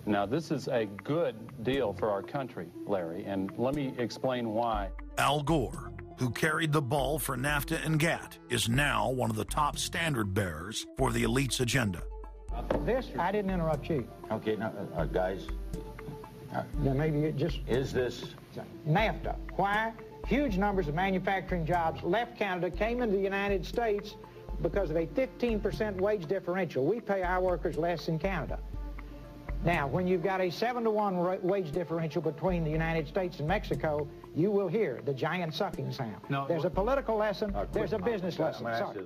Now, this is a good deal for our country, Larry, and let me explain why. Al Gore, who carried the ball for NAFTA and GATT, is now one of the top standard bearers for the elite's agenda. I didn't interrupt you. Okay, now, guys. Then maybe it just... Is this... NAFTA. Why? Huge numbers of manufacturing jobs left Canada, came into the United States because of a 15% wage differential. We pay our workers less in Canada. Now, when you've got a 7-to-1 wage differential between the United States and Mexico, you will hear the giant sucking sound. No, there's a political lesson, there's a business lesson. Sorry.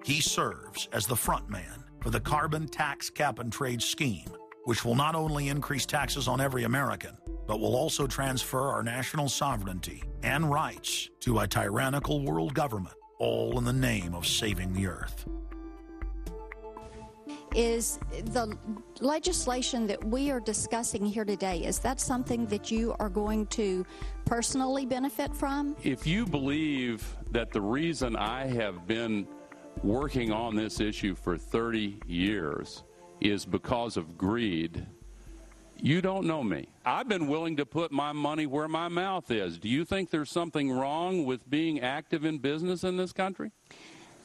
He serves as the front man for the carbon tax cap and trade scheme, which will not only increase taxes on every American, but will also transfer our national sovereignty and rights to a tyrannical world government, all in the name of saving the earth. Is the legislation that we are discussing here today, is that something that you are going to personally benefit from? If you believe that the reason I have been working on this issue for 30 years is because of greed, you don't know me. I've been willing to put my money where my mouth is. Do you think there's something wrong with being active in business in this country?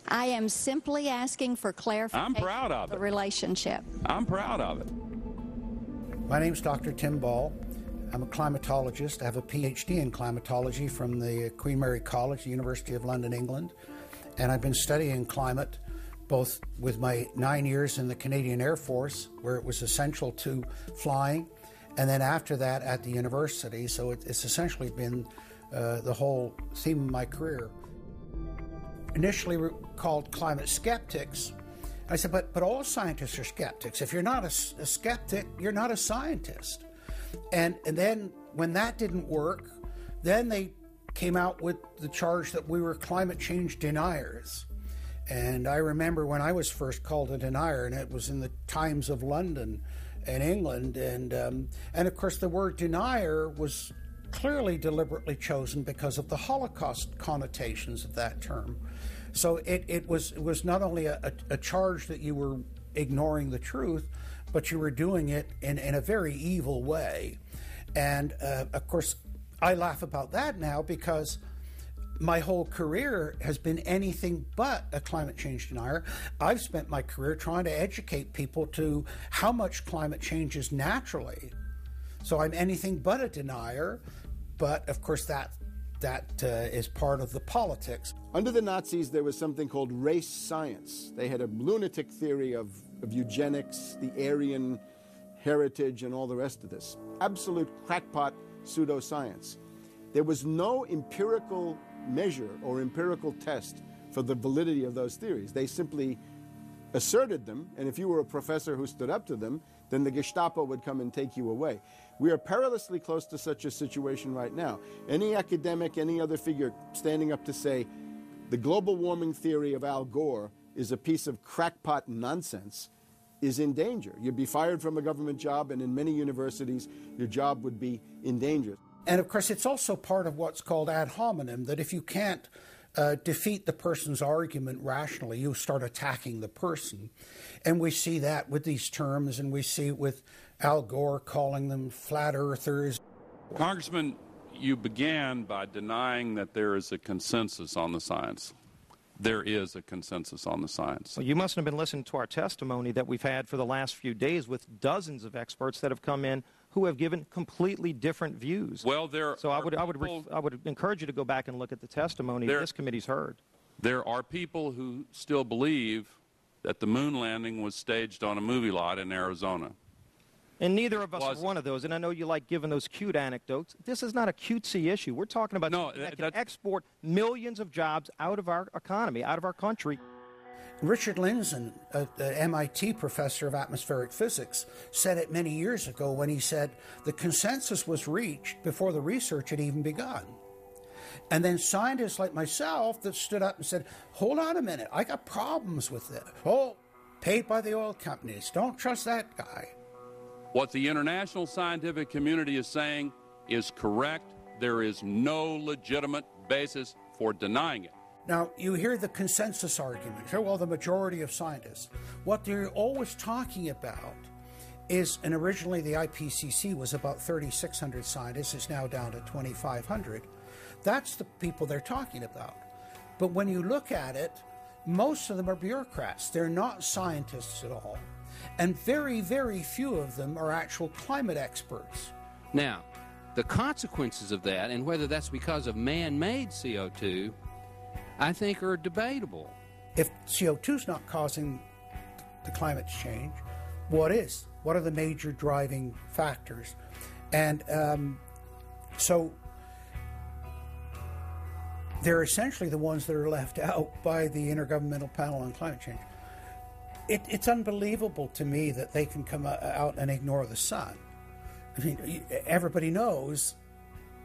I am simply asking for clarification. I'm proud of the it. relationship. I'm proud of it. My name's Dr. Tim Ball. I'm a climatologist. I have a PhD in climatology from the Queen Mary College, the University of London, England. And I've been studying climate both with my 9 years in the Canadian Air Force, where it was essential to flying, and then after that at the university. So it's essentially been the whole theme of my career. Initially called climate skeptics. I said, but all scientists are skeptics. If you're not a skeptic, you're not a scientist. And then when that didn't work, then they came out with the charge that we were climate change deniers. And I remember when I was first called a denier, and it was in the Times of London and England. And of course, the word denier was clearly deliberately chosen because of the Holocaust connotations of that term. So it was not only a charge that you were ignoring the truth, but you were doing it in a very evil way. And of course, I laugh about that now because my whole career has been anything but a climate change denier. I've spent my career trying to educate people to how much climate changes naturally. So I'm anything but a denier, but of course that is part of the politics. Under the Nazis, there was something called race science. They had a lunatic theory of eugenics, the Aryan heritage, and all the rest of this. Absolute crackpot pseudoscience. There was no empirical measure or empirical test for the validity of those theories. They simply asserted them, and if you were a professor who stood up to them, then the Gestapo would come and take you away. We are perilously close to such a situation right now. Any academic, any other figure standing up to say the global warming theory of Al Gore is a piece of crackpot nonsense is in danger. You'd be fired from a government job, and in many universities, your job would be in danger. And of course, it's also part of what's called ad hominem, that if you can't defeat the person's argument rationally, you start attacking the person. And we see that with these terms, and we see it with Al Gore calling them flat earthers. Congressman, you began by denying that there is a consensus on the science. There is a consensus on the science. Well, you mustn't have been listening to our testimony that we've had for the last few days with dozens of experts that have come in who have given completely different views. Well, I would encourage you to go back and look at the testimony this committee's heard. There are people who still believe that the moon landing was staged on a movie lot in Arizona. And neither of us are one of those. And I know you like giving those cute anecdotes. This is not a cutesy issue. We're talking about something that can export millions of jobs out of our economy, out of our country. Richard Lindzen, an MIT professor of atmospheric physics, said it many years ago when he said the consensus was reached before the research had even begun. And then scientists like myself that stood up and said, hold on a minute, I got problems with it. Oh, paid by the oil companies. Don't trust that guy. What the international scientific community is saying is correct. There is no legitimate basis for denying it. Now, you hear the consensus argument. Well, the majority of scientists. What they're always talking about is, and originally the IPCC was about 3,600 scientists, it's now down to 2,500. That's the people they're talking about. But when you look at it, most of them are bureaucrats. They're not scientists at all. And very, very few of them are actual climate experts. Now, the consequences of that, and whether that's because of man-made CO2, I think are debatable. If CO2 is not causing the climate change, what is? What are the major driving factors? And so they're essentially the ones that are left out by the Intergovernmental Panel on Climate Change. It's unbelievable to me that they can come out and ignore the sun. I mean, everybody knows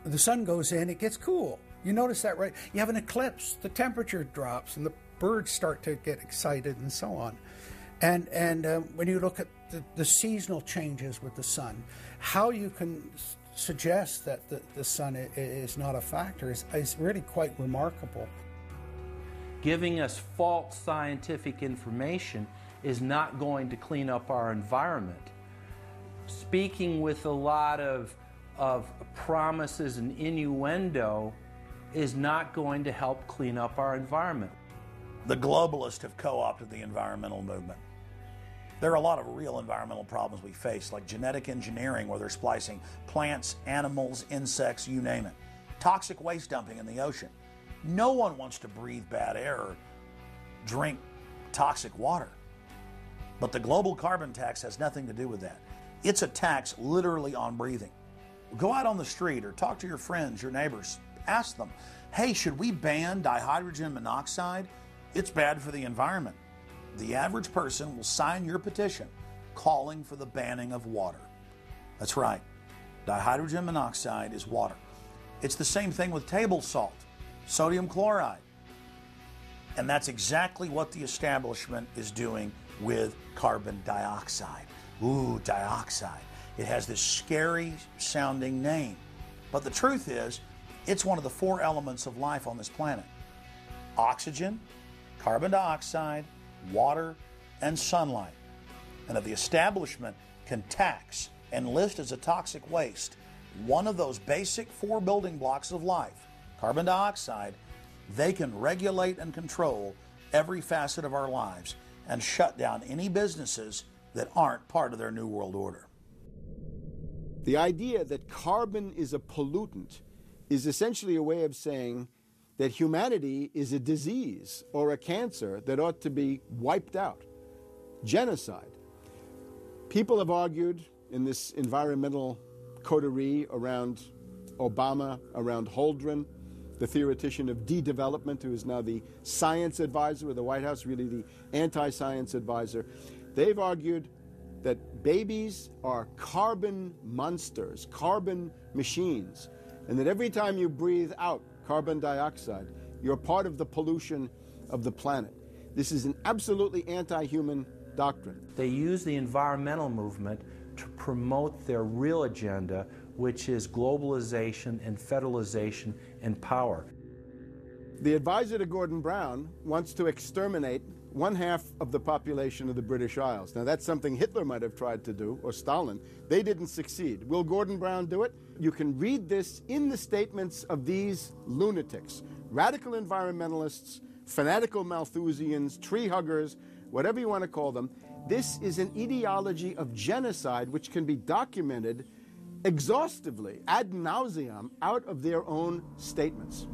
the sun goes in, it gets cool. You notice that, right? You have an eclipse, the temperature drops, and the birds start to get excited and so on. And when you look at the seasonal changes with the sun, how you can suggest that the sun is not a factor is really quite remarkable. Giving us false scientific information is not going to clean up our environment. Speaking with a lot of promises and innuendo is not going to help clean up our environment. The globalists have co-opted the environmental movement. There are a lot of real environmental problems we face, like genetic engineering, where they're splicing plants, animals, insects, you name it. Toxic waste dumping in the ocean. No one wants to breathe bad air or drink toxic water. But the global carbon tax has nothing to do with that. It's a tax literally on breathing. Go out on the street or talk to your friends, your neighbors. Ask them, hey, should we ban dihydrogen monoxide? It's bad for the environment. The average person will sign your petition calling for the banning of water. That's right. Dihydrogen monoxide is water. It's the same thing with table salt, sodium chloride. And that's exactly what the establishment is doing with carbon dioxide. Ooh, dioxide. It has this scary sounding name. But the truth is, it's one of the 4 elements of life on this planet. Oxygen, carbon dioxide, water, and sunlight. And if the establishment can tax and list as a toxic waste one of those basic 4 building blocks of life, carbon dioxide, they can regulate and control every facet of our lives and shut down any businesses that aren't part of their New World Order. The idea that carbon is a pollutant is essentially a way of saying that humanity is a disease or a cancer that ought to be wiped out. Genocide. People have argued in this environmental coterie around Obama, around Holdren, the theoretician of de-development, who is now the science advisor of the White House, really the anti-science advisor. They've argued that babies are carbon monsters, carbon machines, and that every time you breathe out carbon dioxide, you're part of the pollution of the planet. This is an absolutely anti-human doctrine. They use the environmental movement to promote their real agenda, which is globalization and federalization and power. The advisor to Gordon Brown wants to exterminate 1/2 of the population of the British Isles. Now, that's something Hitler might have tried to do, or Stalin. They didn't succeed. Will Gordon Brown do it? You can read this in the statements of these lunatics, radical environmentalists, fanatical Malthusians, tree huggers, whatever you want to call them. This is an ideology of genocide which can be documented exhaustively, ad nauseum, out of their own statements.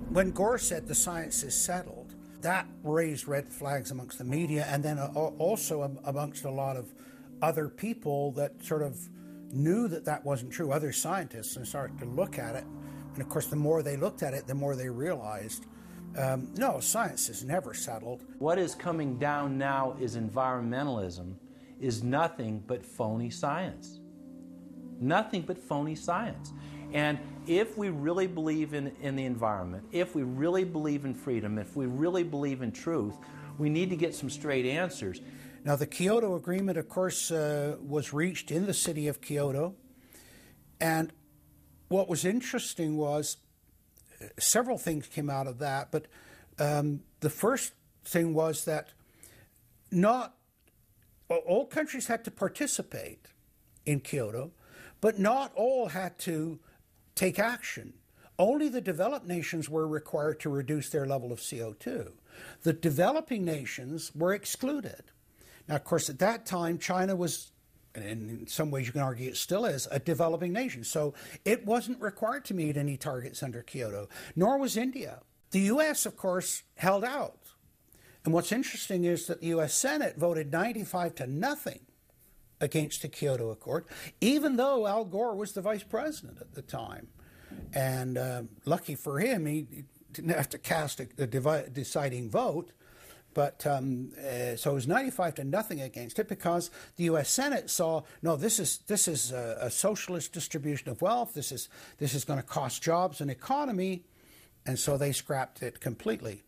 When Gore said the science is settled, that raised red flags amongst the media and then also amongst a lot of other people that sort of knew that that wasn't true, other scientists, and started to look at it. And of course, the more they looked at it, the more they realized, no, science is never settled. What is coming down now is environmentalism, is nothing but phony science. Nothing but phony science. And if we really believe in the environment, if we really believe in freedom, if we really believe in truth, we need to get some straight answers. Now, the Kyoto Agreement, of course, was reached in the city of Kyoto. And what was interesting was several things came out of that. But the first thing was that not all countries had to participate in Kyoto, but not all had to take action. Only the developed nations were required to reduce their level of CO2. The developing nations were excluded. Now, of course, at that time, China was, and in some ways you can argue it still is, a developing nation. So it wasn't required to meet any targets under Kyoto, nor was India. The U.S., of course, held out. And what's interesting is that the U.S. Senate voted 95-0 against the Kyoto Accord, even though Al Gore was the vice president at the time. And lucky for him, he didn't have to cast a deciding vote. But so it was 95-0 against it, because the U.S. Senate saw, no, this is a socialist distribution of wealth. This is going to cost jobs and economy, and so they scrapped it completely.